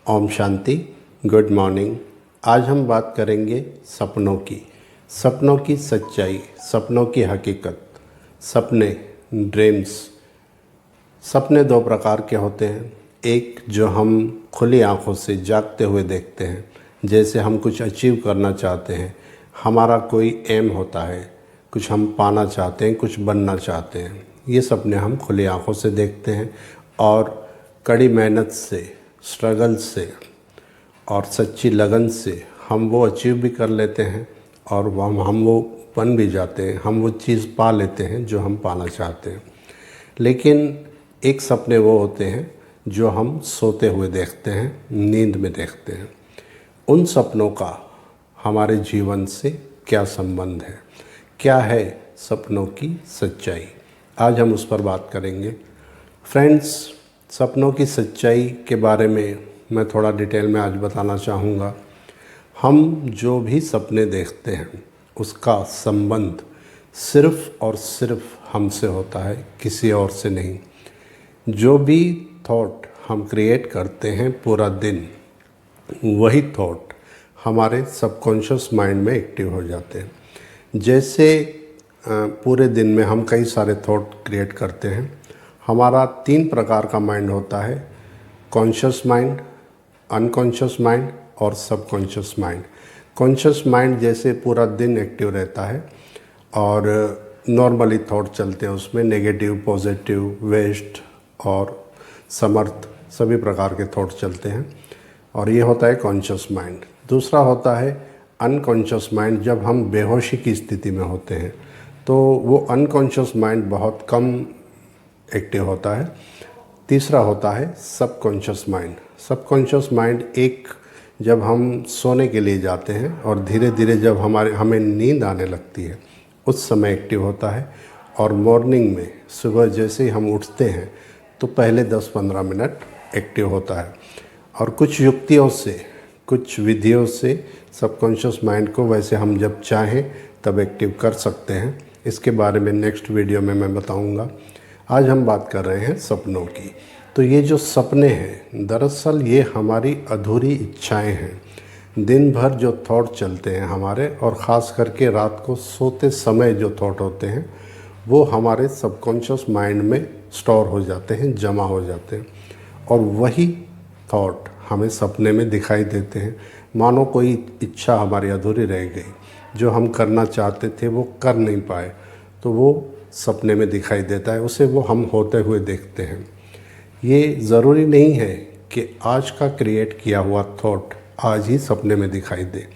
Om Shanti. Good morning. आज हम बात करेंगे सपनों की सच्चाई, सपनों की हकीकत। सपने, ड्रीम्स। सपने दो प्रकार के होते हैं। एक जो हम खुली आंखों से जागते हुए देखते हैं, जैसे हम कुछ अचीव करना चाहते हैं, हमारा कोई एम होता है, कुछ हम पाना चाहते हैं, कुछ बनना चाहते हैं। ये सपने हम खुली आंखों से देखते हैं और कड़ी मेहनत से, स्ट्रगल से और सच्ची लगन से हम वो अचीव भी कर लेते हैं और हम वो बन भी जाते हैं, हम वो चीज़ पा लेते हैं जो हम पाना चाहते हैं। लेकिन एक सपने वो होते हैं जो हम सोते हुए देखते हैं, नींद में देखते हैं। उन सपनों का हमारे जीवन से क्या संबंध है, क्या है सपनों की सच्चाई, आज हम उस पर बात करेंगे। फ्रेंड्स, सपनों की सच्चाई के बारे में मैं थोड़ा डिटेल में आज बताना चाहूँगा। हम जो भी सपने देखते हैं उसका संबंध सिर्फ़ और सिर्फ हमसे होता है, किसी और से नहीं। जो भी थॉट हम क्रिएट करते हैं पूरा दिन, वही थॉट हमारे सबकॉन्शियस माइंड में एक्टिव हो जाते हैं। जैसे पूरे दिन में हम कई सारे थॉट क्रिएट करते हैं। हमारा 3 प्रकार का माइंड होता है: कॉन्शियस माइंड, अनकॉन्शियस माइंड और सबकॉन्शियस माइंड। कॉन्शियस माइंड जैसे पूरा दिन एक्टिव रहता है और नॉर्मली थॉट चलते हैं उसमें, नेगेटिव, पॉजिटिव, वेस्ट और समर्थ, सभी प्रकार के थॉट चलते हैं और ये होता है कॉन्शियस माइंड। दूसरा होता है अनकॉन्शियस माइंड। जब हम बेहोशी की स्थिति में होते हैं तो वो अनकॉन्शियस माइंड बहुत कम एक्टिव होता है। तीसरा होता है सबकॉन्शियस माइंड। सबकॉन्शियस माइंड जब हम सोने के लिए जाते हैं और धीरे धीरे जब हमें नींद आने लगती है उस समय एक्टिव होता है। और मॉर्निंग में सुबह जैसे ही हम उठते हैं तो पहले 10-15 मिनट एक्टिव होता है। और कुछ युक्तियों से, कुछ विधियों से सबकॉन्शियस माइंड को वैसे हम जब चाहें तब एक्टिव कर सकते हैं। इसके बारे में नेक्स्ट वीडियो में मैं बताऊंगा। आज हम बात कर रहे हैं सपनों की। तो ये जो सपने हैं, दरअसल ये हमारी अधूरी इच्छाएं हैं। दिन भर जो थॉट चलते हैं हमारे, और ख़ास करके रात को सोते समय जो थॉट होते हैं, वो हमारे सबकॉन्शियस माइंड में स्टोर हो जाते हैं, जमा हो जाते हैं और वही थॉट हमें सपने में दिखाई देते हैं। मानो कोई इच्छा हमारी अधूरी रह गई, जो हम करना चाहते थे वो कर नहीं पाए, तो वो सपने में दिखाई देता है, उसे वो हम होते हुए देखते हैं। ये ज़रूरी नहीं है कि आज का क्रिएट किया हुआ थॉट आज ही सपने में दिखाई दे।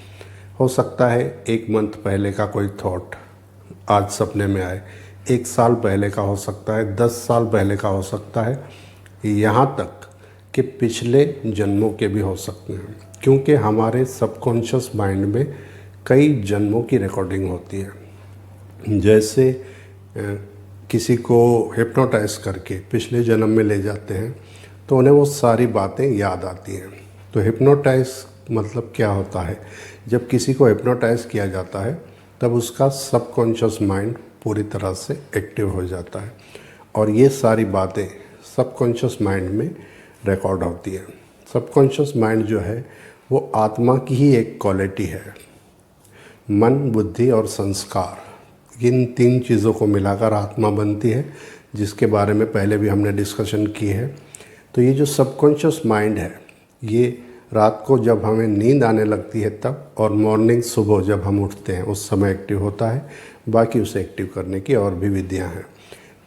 हो सकता है 1 मंथ पहले का कोई थॉट आज सपने में आए, 1 साल पहले का हो सकता है, 10 साल पहले का हो सकता है, यहाँ तक कि पिछले जन्मों के भी हो सकते हैं। क्योंकि हमारे सबकॉन्शियस माइंड में कई जन्मों की रिकॉर्डिंग होती है। जैसे किसी को हिप्नोटाइज करके पिछले जन्म में ले जाते हैं तो उन्हें वो सारी बातें याद आती हैं। तो हिप्नोटाइज मतलब क्या होता है? जब किसी को हिप्नोटाइज किया जाता है तब उसका सबकॉन्शियस माइंड पूरी तरह से एक्टिव हो जाता है और ये सारी बातें सबकॉन्शियस माइंड में रिकॉर्ड होती है। सबकॉन्शियस माइंड जो है वो आत्मा की ही एक क्वालिटी है। मन, बुद्धि और संस्कार, इन 3 चीज़ों को मिलाकर आत्मा बनती है, जिसके बारे में पहले भी हमने डिस्कशन की है। तो ये जो सबकॉन्शियस माइंड है, ये रात को जब हमें नींद आने लगती है तब, और मॉर्निंग, सुबह जब हम उठते हैं उस समय एक्टिव होता है। बाकी उसे एक्टिव करने की और भी विधियाँ हैं।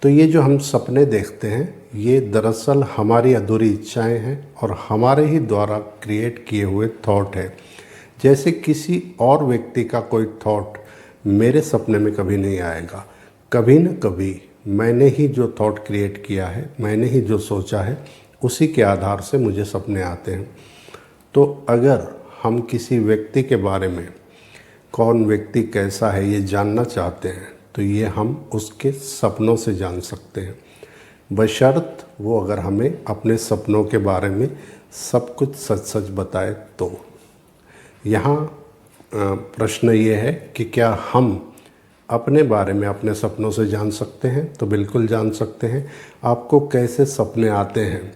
तो ये जो हम सपने देखते हैं, ये दरअसल हमारी अधूरी इच्छाएं हैं और हमारे ही द्वारा क्रिएट किए हुए थॉट है। जैसे किसी और व्यक्ति का कोई थॉट मेरे सपने में कभी नहीं आएगा। कभी न कभी मैंने ही जो थॉट क्रिएट किया है, मैंने ही जो सोचा है, उसी के आधार से मुझे सपने आते हैं। तो अगर हम किसी व्यक्ति के बारे में, कौन व्यक्ति कैसा है, ये जानना चाहते हैं तो ये हम उसके सपनों से जान सकते हैं, बशर्त वो अगर हमें अपने सपनों के बारे में सब कुछ सच सच बताए तो। यहाँ प्रश्न ये है कि क्या हम अपने बारे में अपने सपनों से जान सकते हैं? तो बिल्कुल जान सकते हैं। आपको कैसे सपने आते हैं?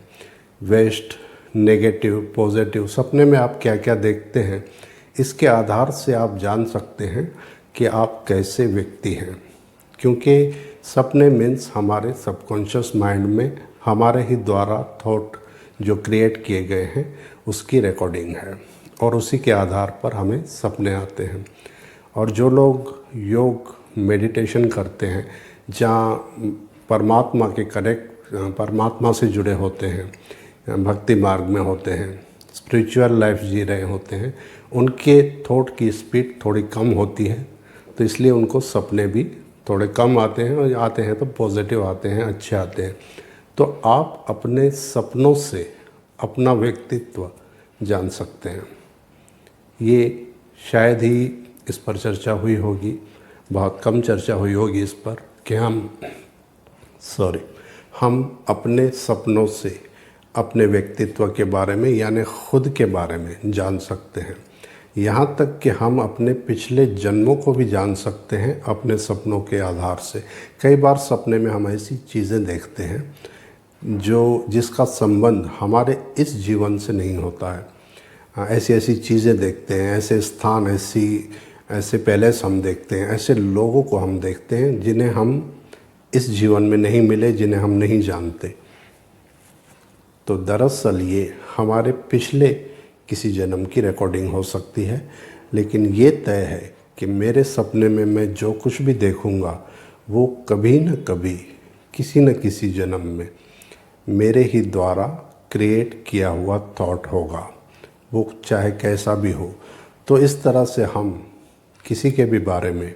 वेस्ट, नेगेटिव, पॉजिटिव, सपने में आप क्या क्या देखते हैं, इसके आधार से आप जान सकते हैं कि आप कैसे व्यक्ति हैं। क्योंकि सपने मीन्स हमारे सबकॉन्शियस माइंड में हमारे ही द्वारा थॉट जो क्रिएट किए गए हैं उसकी रिकॉर्डिंग है, और उसी के आधार पर हमें सपने आते हैं। और जो लोग योग मेडिटेशन करते हैं, जहाँ परमात्मा के परमात्मा से जुड़े होते हैं, भक्ति मार्ग में होते हैं, स्पिरिचुअल लाइफ जी रहे होते हैं, उनके थॉट की स्पीड थोड़ी कम होती है, तो इसलिए उनको सपने भी थोड़े कम आते हैं, और आते हैं तो पॉजिटिव आते हैं, अच्छे आते हैं। तो आप अपने सपनों से अपना व्यक्तित्व जान सकते हैं। ये शायद ही इस पर चर्चा हुई होगी, बहुत कम चर्चा हुई होगी इस पर, कि हम अपने सपनों से अपने व्यक्तित्व के बारे में यानी खुद के बारे में जान सकते हैं। यहाँ तक कि हम अपने पिछले जन्मों को भी जान सकते हैं अपने सपनों के आधार से। कई बार सपने में हम ऐसी चीज़ें देखते हैं जिसका संबंध हमारे इस जीवन से नहीं होता है। ऐसी चीज़ें देखते हैं, ऐसे स्थान, ऐसे पैलेस हम देखते हैं, ऐसे लोगों को हम देखते हैं जिन्हें हम इस जीवन में नहीं मिले, जिन्हें हम नहीं जानते। तो दरअसल ये हमारे पिछले किसी जन्म की रिकॉर्डिंग हो सकती है, लेकिन ये तय है कि मेरे सपने में मैं जो कुछ भी देखूंगा वो कभी न कभी किसी न किसी जन्म में मेरे ही द्वारा क्रिएट किया हुआ थॉट होगा, वो चाहे कैसा भी हो। तो इस तरह से हम किसी के भी बारे में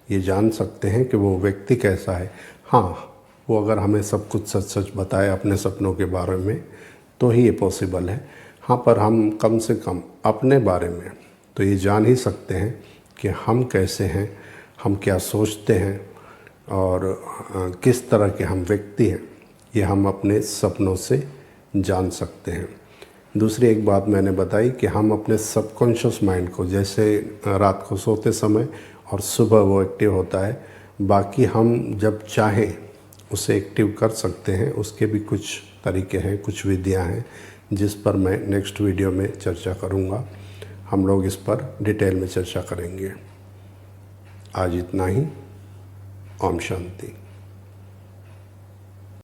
ये जान सकते हैं कि वो व्यक्ति कैसा है। हाँ, वो अगर हमें सब कुछ सच सच बताए अपने सपनों के बारे में तो ही ये पॉसिबल है। हाँ, पर हम कम से कम अपने बारे में तो ये जान ही सकते हैं कि हम कैसे हैं, हम क्या सोचते हैं, और किस तरह के हम व्यक्ति हैं, ये हम अपने सपनों से जान सकते हैं। दूसरी एक बात मैंने बताई कि हम अपने सबकॉन्शियस माइंड को, जैसे रात को सोते समय और सुबह वो एक्टिव होता है, बाकी हम जब चाहें उसे एक्टिव कर सकते हैं। उसके भी कुछ तरीके हैं, कुछ विधियां हैं, जिस पर मैं नेक्स्ट वीडियो में चर्चा करूंगा। हम लोग इस पर डिटेल में चर्चा करेंगे। आज इतना ही। ओम शांति।